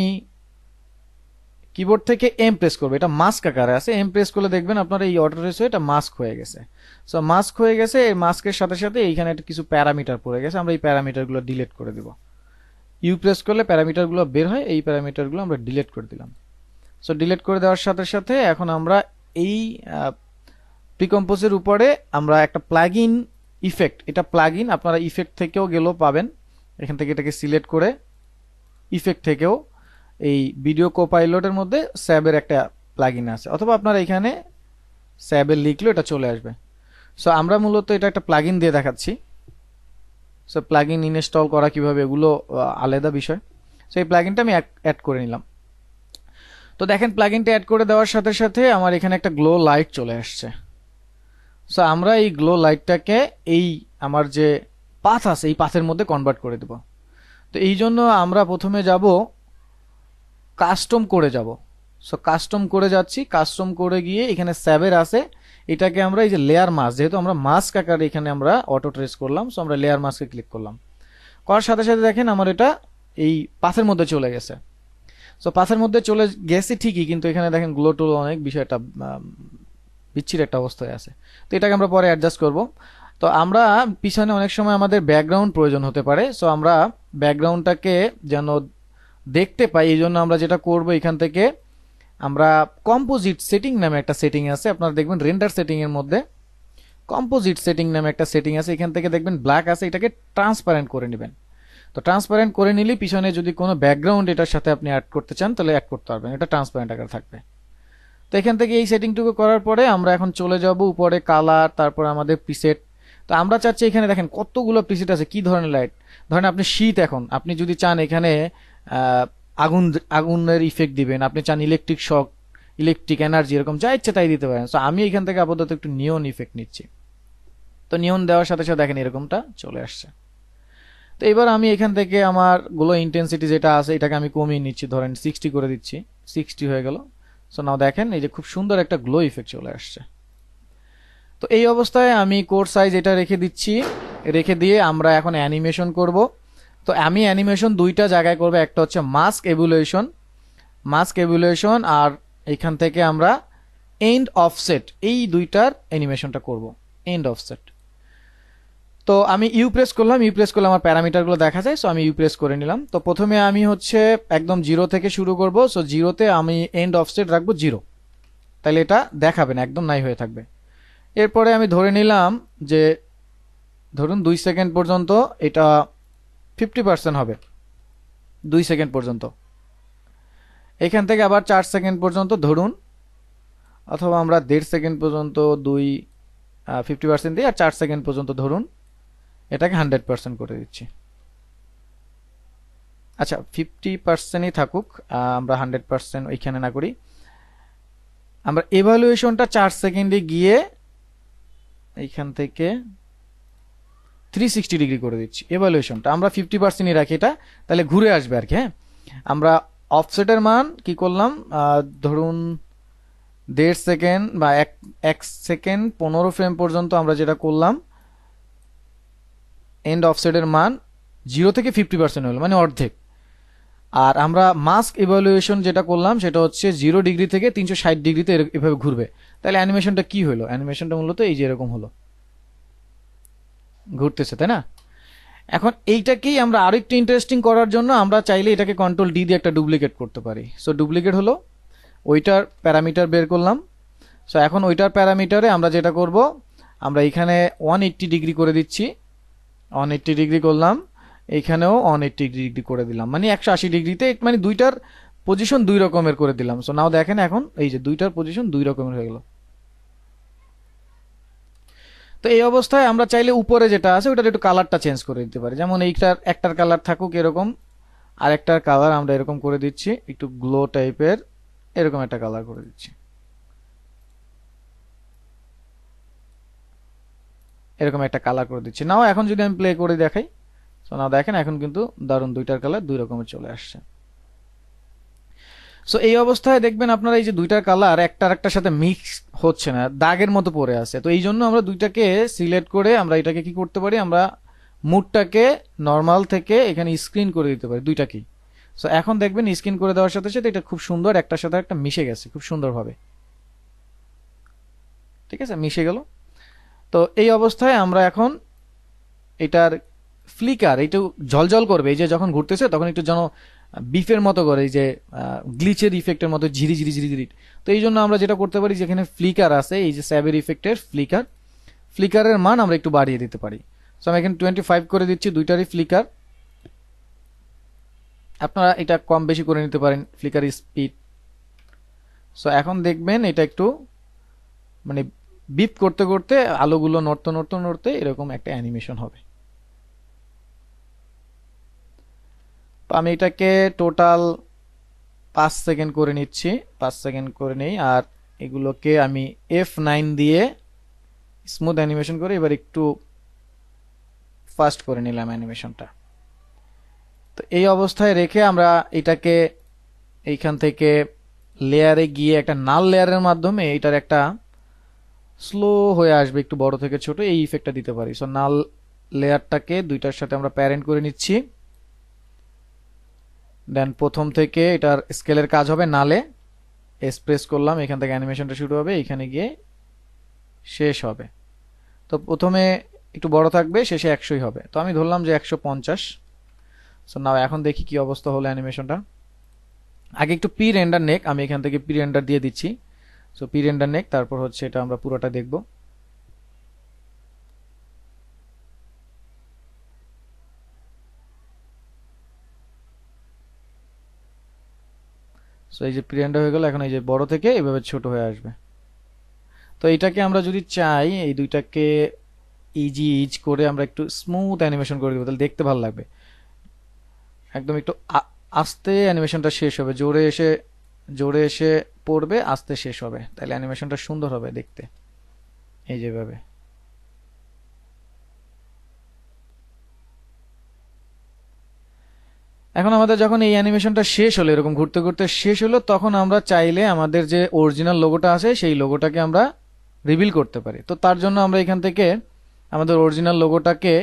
কিবোর্ড থেকে এম প্রেস করবো, এটা মাস্ক আকারে আছে, এম প্রেস করলে দেখবেন আপনার এই অটো ট্রেস হয়ে এটা মাস্ক হয়ে গেছে। সো মাস্ক হয়ে গেছে, এই মাস্কের সাথে সাথে এইখানে একটা কিছু প্যারামিটার পড়ে গেছে, আমরা এই প্যারামিটারগুলো ডিলিট করে দিব। ইউ প্রেস করলে প্যারামিটারগুলো বের হয়, এই প্যারামিটারগুলো আমরা ডিলিট করে দিলাম। সো ডিলিট করে দেওয়ার সাথে সাথে এখন আমরা এই প্রিকম্পোজের উপরে আমরা একটা প্লাগইন ইফেক্ট, এটা প্লাগইন আপনারা ইফেক্ট থেকেও গেলেও পাবেন, এখান থেকে এটাকে সিলেক্ট করে ইফেক্ট থেকেও এই ভিডিও কোপাইলটের মধ্যে স্যাবের একটা প্লাগইন আছে, অথবা আপনারা এখানে স্যাবের লিখলেও এটা চলে আসবে। সো আমরা মূলত এটা একটা প্লাগইন দিয়ে দেখাচ্ছি। সো প্লাগইন ইনস্টল করা কিভাবে এগুলো আলাদা বিষয়। সো এই প্লাগইনটা আমি অ্যাড করে নিলাম। তো দেখেন প্লাগইনটা অ্যাড করে দেওয়ার সাথে সাথে আমার এখানে একটা গ্লো লাইট চলে আসছে। সো আমরা এই গ্লো লাইটটাকে এই আমার যে পাথ আছে এই পাথের মধ্যে কনভার্ট করে দেব। তো এই জন্য আমরা প্রথমে যাব কাস্টম করে যাব। সো কাস্টম করে যাচ্ছি, কাস্টম করে গিয়ে এখানে স্যাবের আছে, এটাকে আমরা এই যে লেয়ার মাস্ক, যেহেতু আমরা মাস্ক আকারে এখানে আমরা অটো ট্রেস করলাম, সো আমরা লেয়ার মাস্কে ক্লিক করলাম, করার সাথে সাথে দেখেন আমার এটা এই পাথের মধ্যে চলে গেছে। সো পাথের মধ্যে চলে গেছে ঠিকই, কিন্তু এখানে দেখেন গ্লো টুলো অনেক বিষয়টা বিচ্ছির একটা অবস্থায় আছে। তো এটাকে আমরা পরে অ্যাডজাস্ট করব। তো আমরা পিছনে অনেক সময় আমাদের ব্যাকগ্রাউন্ড প্রয়োজন হতে পারে, সো আমরা ব্যাকগ্রাউন্ডটাকে যেন দেখতে পাই এই জন্য আমরা যেটা করব, এখান থেকে আমরা কম্পোজিট সেটিং নামে একটা সেটিং আছে, আপনারা দেখবেন রেন্ডার সেটিং এর মধ্যে কম্পোজিট সেটিং নামে একটা সেটিং আছে, এখান থেকে দেখবেন ব্ল্যাক আছে, এটাকে ট্রান্সপারেন্ট করে নেবেন। তো ট্রান্সপারেন্ট করে নিলে পিছনে যদি কোনো ব্যাকগ্রাউন্ড এটার সাথে আপনি অ্যাড করতে চান তাহলে অ্যাড করতে পারবেন, এটা ট্রান্সপারেন্ট আকারে থাকবে। তো এখান থেকে এই সেটিংটুকু করার পরে আমরা এখন চলে যাব উপরে কালার, তারপর আমাদের প্রিসেট। তো আমরা চাচ্ছি এখানে দেখেন কতগুলো প্রিসেট আছে, কি ধরনের লাইট, ধরেন আপনি শীত, এখন আপনি যদি চান এখানে আগুন আগুনের ইফেক্ট দিবেন, আপনি চান ইলেকট্রিক শক, ইলেকট্রিক এনার্জি, এরকম যা ইচ্ছে তাই দিতে পারেন। সো আমি এখান থেকে আপাতত একটু নিয়ন ইফেক্ট নিচ্ছি। তো নিয়ন দেওয়ার সাথে সাথে দেখেন এরকমটা চলে আসছে। তো এবার আমি এখান থেকে আমার গ্লো ইন্টেন্সিটি যেটা আছে এটাকে আমি কমিয়ে নিচ্ছি, ধরেন 60 করে দিচ্ছি, 60 হয়ে গেল। সো নাও দেখেন এই যে খুব সুন্দর একটা গ্লো ইফেক্ট চলে আসছে। তো এই অবস্থায় আমি কোড সাইজ এটা রেখে দিচ্ছি, রেখে দিয়ে আমরা এখন অ্যানিমেশন করব। তো আমি অ্যানিমেশন দুইটা জায়গায় করব, একটা হচ্ছে মাস্ক এভুলেশন আর এখান থেকে আমরা এন্ড অফসেট, এই দুইটার অ্যানিমেশনটা করব, এন্ড অফসেট। তো আমি ইউ প্রেস করলাম, ইউ প্রেস করলে আমার প্যারামিটারগুলো দেখা যায়, সো আমি ইউ প্রেস করে নিলাম। তো প্রথমে আমি হচ্ছে একদম 0 থেকে শুরু করব, সো 0-তে আমি এন্ড অফসেট রাখবো 0, তাহলে এটা দেখাবে না, একদম নাই হয়ে থাকবে। এরপরে আমি ধরে নিলাম যে ধরুন 2 সেকেন্ড পর্যন্ত এটা 50% হবে, 2 সেকেন্ড পর্যন্ত। এখান থেকে আবার 4 সেকেন্ড পর্যন্ত ধরুন, অথবা আমরা 1.5 সেকেন্ড পর্যন্ত 50% দিই, আর 4 সেকেন্ড পর্যন্ত ধরুন, এটাকে 100% করে দিচ্ছি। আচ্ছা 50%ই থাকুক, আমরা 100% ওইখানে না করি। আমরা এভালুয়েশনটা 4 সেকেন্ডে গিয়ে এইখান থেকে 360 ডিগ্রি করে দিচ্ছি। এভালুয়েশনটা আমরা 50%ই রাখি, এটা তাহলে ঘুরে আসবে আর কি। হ্যাঁ, আমরা অফসেটের মান কি করলাম, ধরুন 1.5 সেকেন্ড বা 1 সেকেন্ড 15 ফ্রেম পর্যন্ত আমরা যেটা করলাম, এন্ড অফসেটের মান 0 থেকে 50% হলো, মানে অর্ধেক। আর আমরা মাস্ক ইভালুয়েশন যেটা করলাম সেটা হচ্ছে 0 ডিগ্রি থেকে 360 ডিগ্রিতে এভাবে ঘুরবে। তাহলে অ্যানিমেশনটা কি হলো, অ্যানিমেশনটা মূলত এই যে এরকম হলো, ঘুরতেছে, তাই না? এখন এইটাকেই আমরা আরেকটু ইন্টারেস্টিং করার জন্য আমরা চাইলে এটাকে কন্ট্রোল ডি দিয়ে একটা ডুপ্লিকেট করতে পারি। সো ডুপ্লিকেট হলো, ওইটার প্যারামিটার বের করলাম। সো এখন ওইটার প্যারামিটারে আমরা যেটা করব, আমরা এখানে 180 ডিগ্রি করে দিচ্ছি, 180 ডিগ্রি করলাম, এখানেও 180 ডিগ্রি করে দিলাম, মানে 180 ডিগ্রিতে, মানে দুইটার পজিশন দুই রকমের করে দিলাম। সো নাও দেখেন এখন এই যে দুইটার পজিশন দুই রকমের হয়ে গেল। তো এই অবস্থায় আমরা চাইলে উপরে যেটা আছে ওটার একটু কালারটা চেঞ্জ করে দিতে পারি, যেমন এইটার একটার কালার থাকুক এরকম, আর একটার কালার আমরা এরকম করে দিচ্ছি, একটু গ্লো টাইপের, এরকম একটা কালার করে দিচ্ছি, এরকম একটা কালার করে দিচ্ছি। নাও এখন যদি আমি প্লে করে দেখাই, সো না দেখেন এখন কিন্তু দারুণ দুইটার কালার দুই রকমের চলে আসছে। সো এই অবস্থায় দেখবেন আপনারা এই যে দুইটার কালার একটা আরেকটার সাথে মিক্স হচ্ছে না, দাগের মতো পড়ে আছে। তো এই জন্য আমরা দুইটাকে সিলেক্ট করে আমরা এটাকে কি করতে পারি, আমরা মুডটাকে নর্মাল থেকে এখানে স্ক্রিন করে দিতে পারি দুইটাকেই। সো এখন দেখবেন স্ক্রিন করে দেওয়ার সাথে সাথে এটা খুব সুন্দর একটার সাথে একটা মিশে গেছে খুব সুন্দরভাবে। ঠিক আছে, মিশে গেল। তো এই অবস্থায় আমরা এখন এটার ফ্লিকার একটু ঝলঝল করবে, এই যে যখন ঘুরতেছে তখন একটু যেন বিফের মতো করে, এই যে গ্লিচের ইফেক্টের মতো ঝিরি ঝিরি ঝিরি ঝিরি। তো এই জন্য আমরা যেটা করতে পারি, যেখানে ফ্লিকার আছে এই যে স্যাবের ইফেক্টের ফ্লিকারের মান আমরা একটু বাড়িয়ে দিতে পারি। সো আমি এখানে 25 করে দিচ্ছি দুইটারই ফ্লিকার। আপনারা এটা কম বেশি করে নিতে পারেন ফ্লিকার স্পিড। সো এখন দেখবেন এটা একটু মানে বিপ করতে করতে আলোগুলো নড়তে নড়তে নড়তে এরকম একটা অ্যানিমেশন হবে। তো আমি এটাকে টোটাল 5 সেকেন্ড করে নিচ্ছি, 5 সেকেন্ড করে নেই। আর এগুলোকে আমি F9 দিয়ে স্মুথ অ্যানিমেশন করে এবার একটু ফাস্ট করে নিলাম অ্যানিমেশনটা। তো এই অবস্থায় রেখে আমরা এটাকে এইখান থেকে লেয়ারে গিয়ে একটা নাল লেয়ারের মাধ্যমে এটার একটা স্লো হয়ে আসবে একটু বড় থেকে ছোট এই ইফেক্টটা দিতে পারি। সো নাল লেয়ারটাকে দুইটার সাথে আমরা প্যারেন্ট করে নিচ্ছি। দেন প্রথম থেকে এটার স্কেলের কাজ হবে নালে, এক্সপ্রেস করলাম, এখান থেকে অ্যানিমেশনটা শুরু হবে, এখানে গিয়ে শেষ হবে। তো প্রথমে একটু বড় থাকবে, শেষে 100ই হবে। তো আমি ধরলাম যে 150। সো নাও এখন দেখি কি অবস্থা হলো অ্যানিমেশনটা। আগে একটু প্রি রেন্ডার নেক, আমি এখান থেকে প্রি রেন্ডার দিয়ে দিচ্ছি। সো প্রি রেন্ডার নেক, তারপর হচ্ছে এটা আমরা পুরোটা দেখব। সো এই যে প্রি রেন্ডার হয়ে গেল, এখন এই যে বড় থেকে এভাবে ছোট হয়ে আসবে। তো এইটাকে আমরা যদি চাই এই দুইটাকে ইজ করে আমরা একটু স্মুথ অ্যানিমেশন করে দেবো, তাহলে দেখতে ভালো লাগবে। একদম একটু আস্তে অ্যানিমেশনটা শেষ হবে, জোরে এসে পড়বে, আস্তে শেষ হবে, তাহলে অ্যানিমেশনটা সুন্দর হবে দেখতে, এই যেভাবে। এখন আমাদের যখন এই অ্যানিমেশনটা শেষ হলো, এরকম ঘুরতে ঘুরতে শেষ হলো, তখন আমরা চাইলে আমাদের যে অরিজিনাল লোগোটা আছে সেই লোগোটাকে আমরা রিভিল করতে পারি। তো তার জন্য আমরা এখান থেকে আমাদের অরিজিনাল লোগোটাকে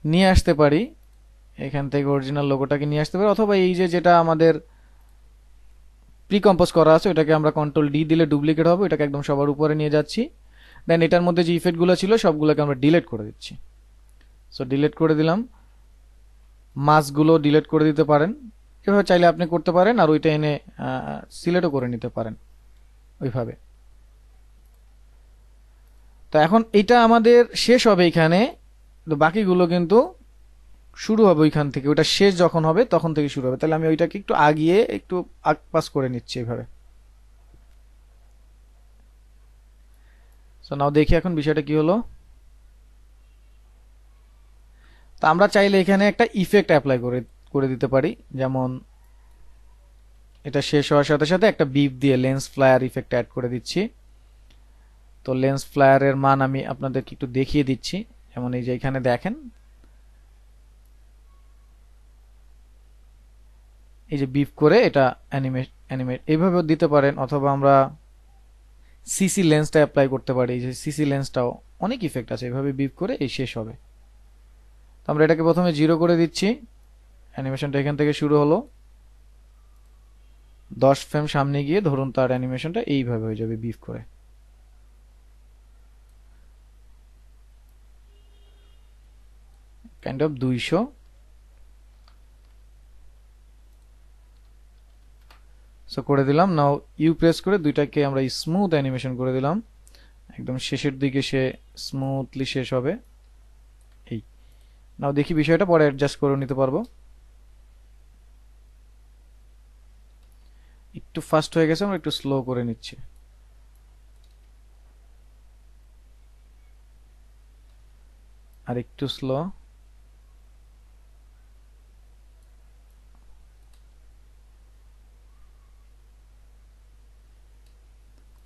নিয়ে আসতে পারি, এখান থেকে অরিজিনাল লোগোটাকে নিয়ে আসতে পারি, অথবা এই যে যেটা আমাদের প্রি কম্পোজ করা আছে ওটাকে আমরা কন্ট্রোল ডি দিলে ডুপ্লিকেট হবে, এটাকে একদম সবার উপরে নিয়ে যাচ্ছি। দেন এটার মধ্যে যে ইফেক্টগুলো ছিল সবগুলোকে আমরা ডিলিট করে দিচ্ছি। সো ডিলিট করে দিলাম। মাস্কগুলো ডিলিট করে দিতে পারেন, এভাবে চাইলে আপনি করতে পারেন, আর ওইটা এনে সিলেক্টও করে নিতে পারেন ওইভাবে। তো এখন এটা আমাদের শেষ হবে এখানে, তো বাকিগুলো কিন্তু শুরু হবে ওইখান থেকে, ওইটা শেষ যখন হবে তখন থেকে শুরু হবে। তাহলে আমি ওইটাকে একটু আগিয়ে একটু আগপাস করে নিচ্ছি এইভাবে। সো নাও দেখি এখন বিষয়টা কি হলো। তো আমরা চাইলে এখানে একটা ইফেক্ট অ্যাপ্লাই করে করে দিতে পারি, যেমন এটা শেষ হওয়ার সাথে সাথে একটা বিপ দিয়ে লেন্স ফ্লায়ার ইফেক্ট অ্যাড করে দিচ্ছি। তো লেন্স ফ্লায়ারের মান আমি আপনাদেরকে একটু দেখিয়ে দিচ্ছি, যেমন এই যে এখানে দেখেন এই যে বিপ করে এটা অ্যানিমেট এইভাবেও দিতে পারেন, অথবা আমরা সিসি লেন্সটা অ্যাপ্লাই করতে পারি। এই যে সিসি লেন্সটাও অনেক ইফেক্ট আছে, এইভাবে বিপ করে এই শেষ হবে। তো আমরা এটাকে প্রথমে 0 করে দিচ্ছি, অ্যানিমেশনটা এখান থেকে শুরু হলো, 10 ফ্রেম সামনে গিয়ে ধরুন তার অ্যানিমেশনটা এইভাবে হয়ে যাবে বিপ করে। Kind of 200। সো করে দিলাম। নাও ইউ প্রেস করে দুইটাকে আমরা স্মুথ অ্যানিমেশন করে দিলাম, একদম শেষের দিকে সে স্মুথলি শেষ হবে। এই নাও দেখি বিষয়টা পরে অ্যাডজাস্ট করে নিতে পারবো। একটু ফাস্ট হয়ে গেছে, আমরা একটু স্লো করে নিচ্ছি। আর একটু স্লো।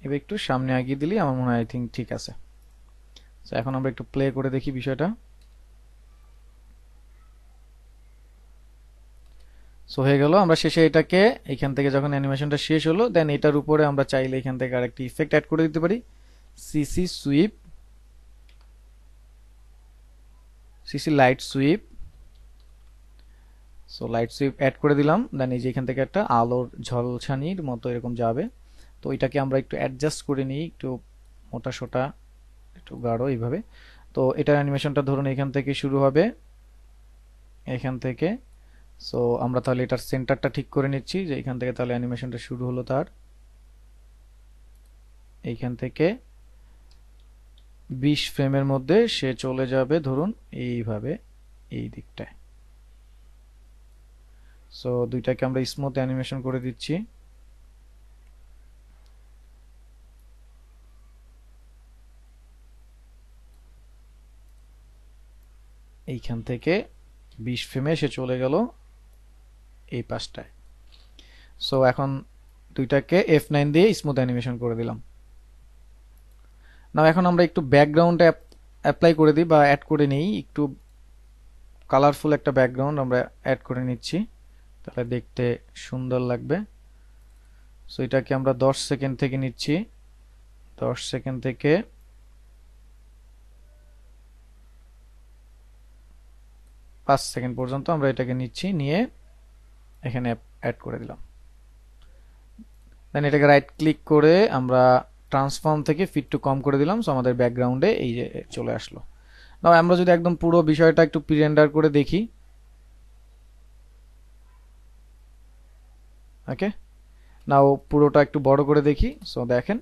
এবার একটু সামনে আগিয়ে দিলেই আমার মনে হয় আই থিঙ্ক ঠিক আছে। তো এখন আমরা একটু প্লে করে দেখি বিষয়টা। সো হয়ে গেল। আমরা শেষে এটাকে এখান থেকে যখন অ্যানিমেশনটা শেষ হলো দেন এটার উপরে আমরা চাইলে এখান থেকে আরেকটি ইফেক্ট অ্যাড করে দিতে পারি, CC sweep, CC light sweep. So light sweep add করে দিলাম, দেন এই যে এখান থেকে একটা আলোর ঝলসানির মতো এরকম যাবে। তো এটাকে আমরা একটু অ্যাডজাস্ট করে নিই, একটু মোটা সোটা একটু গাঢ় এইভাবে। তো এটার অ্যানিমেশনটা ধরুন এখান থেকে শুরু হবে, এখান থেকে। সো আমরা তাহলে এটার সেন্টারটা ঠিক করে নিচ্ছি যে এখান থেকে তাহলে অ্যানিমেশনটা শুরু হলো তার, এইখান থেকে 20 ফ্রেমের মধ্যে সে চলে যাবে ধরুন এইভাবে এই দিকটায়। সো দুইটাকে আমরা স্মুথ অ্যানিমেশন করে দিচ্ছি। এইখান থেকে 20 ফ্রেমে সে চলে গেল এই পাশটায়। সো এখন দুইটাকে F9 দিয়ে স্মুথ অ্যানিমেশন করে দিলাম। নাও এখন আমরা একটু ব্যাকগ্রাউন্ড অ্যাপ্লাই করে দিই বা অ্যাড করে নিই, একটু কালারফুল একটা ব্যাকগ্রাউন্ড আমরা অ্যাড করে নিচ্ছি, তাহলে দেখতে সুন্দর লাগবে। সো এটাকে আমরা 10 সেকেন্ড থেকে নিচ্ছি, 10 সেকেন্ড থেকে 5 সেকেন্ড পর্যন্ত আমরা এটাকে নিচ্ছি, নিয়ে এখানে অ্যাড করে দিলাম। দেন এটাকে রাইট ক্লিক করে আমরা ট্রান্সফর্ম থেকে ফিট টু কম করে দিলাম। সো আমাদের ব্যাকগ্রাউন্ডে এই যে চলে আসলো। নাও আমরা যদি একদম পুরো বিষয়টা একটু প্রিরেন্ডার করে দেখি, ওকে, নাও পুরোটা একটু বড় করে দেখি। সো দেখেন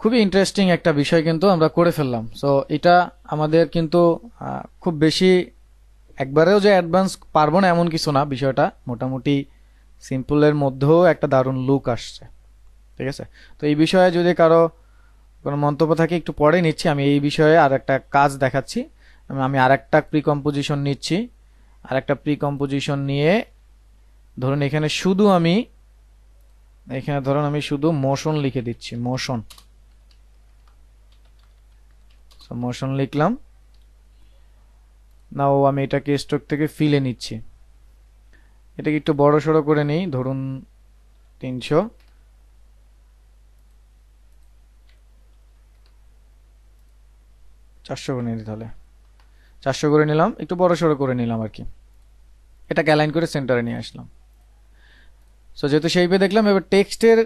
খুবই ইন্টারেস্টিং একটা বিষয় কিন্তু আমরা করে ফেললাম। সো এটা আমাদের কিন্তু খুব বেশি একবারেও যে অ্যাডভান্স পারবো না এমন কিছু না, বিষয়টা মোটামুটি সিম্পলের মধ্যেও একটা দারুণ লুক আসছে। ঠিক আছে, তো এই বিষয়ে যদি কারো কোনো মন্তব্য থাকে একটু পরে নিচ্ছি। আমি এই বিষয়ে আর একটা কাজ দেখাচ্ছি। আমি আর একটা প্রি কম্পোজিশন নিচ্ছি, আর একটা প্রি কম্পোজিশন নিয়ে ধরুন এখানে শুধু আমি শুধু মোশন লিখে দিচ্ছি, মোশন। মোশন লিখলাম। নাও আমি এটাকে স্ট্রোক থেকে ফিলে নিচ্ছি, এটাকে একটু বড় সড়ো করে নিই, ধরুন 300। করে নিই, তাহলে 400 করে নিলাম, একটু বড় সড়ো করে নিলাম আর কি। এটাকে অ্যালাইন করে সেন্টারে নিয়ে আসলাম। সো যেহেতু সেইভাবে দেখলাম, এবার টেক্সটের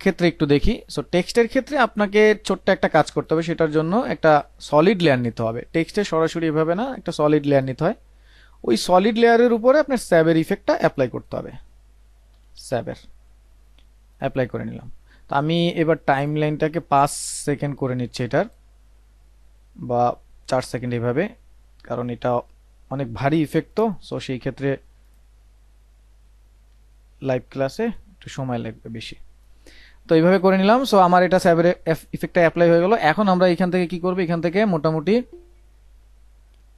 ক্ষেত্রে একটু দেখি। সো টেক্সটের ক্ষেত্রে আপনাকে ছোট্ট একটা কাজ করতে হবে, সেটার জন্য একটা সলিড লেয়ার নিতে হবে। টেক্সটে সরাসরি এভাবে না, একটা সলিড লেয়ার নিতে হয়। ওই সলিড লেয়ারের উপরে আপনার স্যাবের ইফেক্টটা অ্যাপ্লাই করতে হবে। স্যাবের অ্যাপ্লাই করে নিলাম। তো আমি এবার টাইম লাইনটাকে 5 সেকেন্ড করে নিচ্ছি এটার, বা 4 সেকেন্ড এইভাবে, কারণ এটা অনেক ভারী ইফেক্ট। তো সো সেই ক্ষেত্রে লাইভ ক্লাসে একটু সময় লাগবে বেশি। তো এইভাবে করে নিলাম। সো আমার এটা স্যাবের ইফেক্টটা অ্যাপ্লাই হয়ে গেল। এখন আমরা এখান থেকে কি করব, এখান থেকে মোটামুটি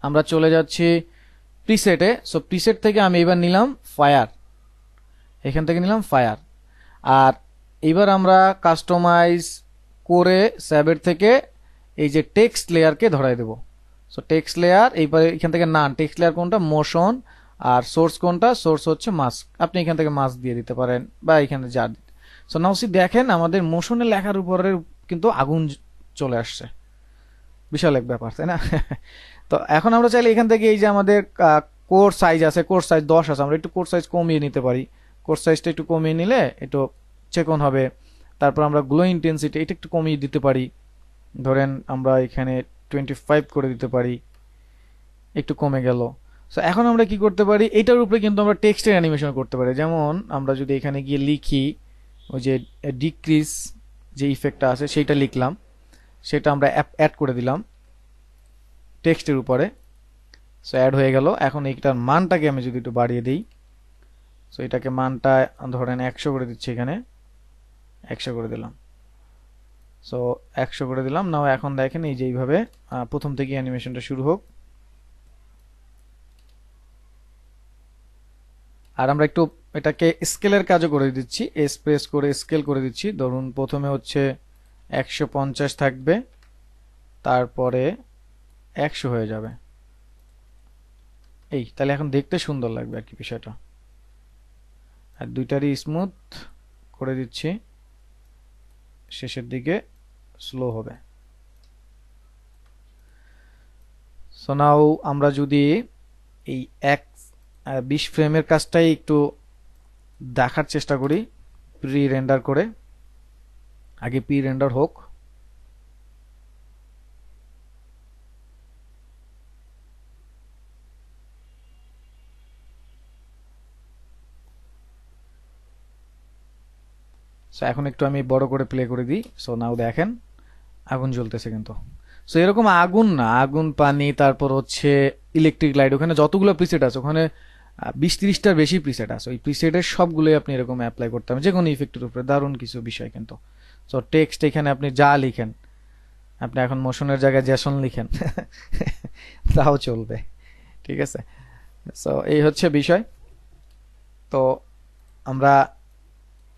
আমরা চলে যাচ্ছি প্রিসেটে। সো প্রিসেট থেকে আমি এবার নিলাম ফায়ার, এখান থেকে নিলাম ফায়ার। আর এবার আমরা কাস্টমাইজ করে স্যাবের থেকে এই যে টেক্সট লেয়ারকে ধরাই দেব। সো টেক্সট লেয়ার এইবার এখান থেকে নান, টেক্সট লেয়ার কোনটা, মোশন, আর সোর্স কোনটা, সোর্স হচ্ছে মাস্ক। আপনি এখান থেকে মাস্ক দিয়ে দিতে পারেন বা এখানে যা। সো নাও সি দেখেন আমাদের মোশনে লেখার উপরে কিন্তু আগুন চলে আসছে, বিশাল এক ব্যাপার, তাই না? তো এখন আমরা চাইলে এখান থেকে এই যে আমাদের কোর সাইজ আছে, কোর সাইজ 10 আছে, আমরা একটু কোর সাইজ কমিয়ে নিতে পারি। কোর সাইজটা একটু কমিয়ে নিলে একটু চেকন হবে। তারপর আমরা গ্লো ইন্টেন্সিটি এটা একটু কমিয়ে দিতে পারি, ধরেন আমরা এখানে 25 করে দিতে পারি, একটু কমে গেল। সো এখন আমরা কি করতে পারি, এটার উপরে কিন্তু আমরা টেক্সটের অ্যানিমেশন করতে পারি। যেমন আমরা যদি এখানে গিয়ে লিখি, ওই যে ডিক্রিজ যে ইফেক্টটা আছে সেইটা লিখলাম, সেটা আমরা অ্যাড করে দিলাম টেক্সটের উপরে। সো অ্যাড হয়ে গেল। এখন এইটার মানটাকে আমি যদি একটু বাড়িয়ে দিই, সো এটাকে মানটা ধরেন 100 করে দিচ্ছি, এখানে 100 করে দিলাম। সো 100 করে দিলাম। নাও এখন দেখেন এই যে এইভাবে প্রথম থেকে অ্যানিমেশনটা শুরু হোক। আর আমরা একটু এটাকে স্কেলের কাজও করে দিচ্ছি, এস প্রেস করে স্কেল করে দিচ্ছি। ধরুন প্রথমে হচ্ছে 150 থাকবে, তারপরে 100 হয়ে যাবে। এই তাহলে এখন দেখতে সুন্দর লাগবে আর কি বিষয়টা। আর দুইটারই স্মুথ করে দিচ্ছি, শেষের দিকে স্লো হবে। সো নাও আমরা যদি এই 20 ফ্রেমের কাজটাই একটু দেখার চেষ্টা করি প্রি রেন্ডার করে, আগে প্রি রেন্ডার হোক। সো এখন একটু আমি বড় করে প্লে করে দিই। সো নাও দেখেন আগুন জ্বলতেছে কিন্তু। সো এরকম আগুন না, আগুন, পানি, তারপর হচ্ছে ইলেকট্রিক লাইট, ওখানে যতগুলো প্রিসেট আছে ওখানে 20-30টার বেশি প্রিসেট আছে। ওই প্রিসেটের সবগুলোই আপনি এরকম অ্যাপ্লাই করতে হবে যে কোনো ইফেক্টের উপরে। দারুণ কিছু বিষয় কিন্তু। সো টেক্সট এখানে আপনি যা লিখেন, আপনি এখন মোশনের জায়গায় জেসন লিখেন তাও চলবে, ঠিক আছে। সো এই হচ্ছে বিষয়। তো আমরা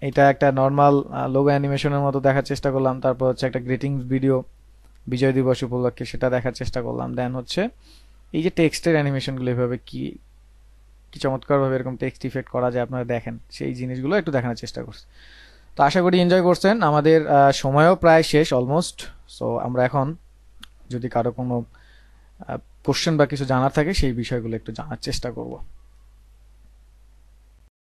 এটা একটা নর্মাল লোগো অ্যানিমেশনের মতো দেখার চেষ্টা করলাম, তারপর হচ্ছে একটা গ্রিটিংস ভিডিও বিজয় দিবস উপলক্ষে সেটা দেখার চেষ্টা করলাম। দেন হচ্ছে এই যে টেক্সটের অ্যানিমেশনগুলো এভাবে কি কি চমৎকারভাবে এরকম টেক্সট ইফেক্ট করা যায় আপনারা দেখেন, সেই জিনিসগুলো একটু দেখানোর চেষ্টা করছি। তো আশা করি এনজয় করছেন। আমাদের সময়ও প্রায় শেষ অলমোস্ট। সো আমরা এখন যদি কারো কোনো কোশ্চেন বা কিছু জানার থাকে সেই বিষয়গুলো একটু জানার চেষ্টা করব।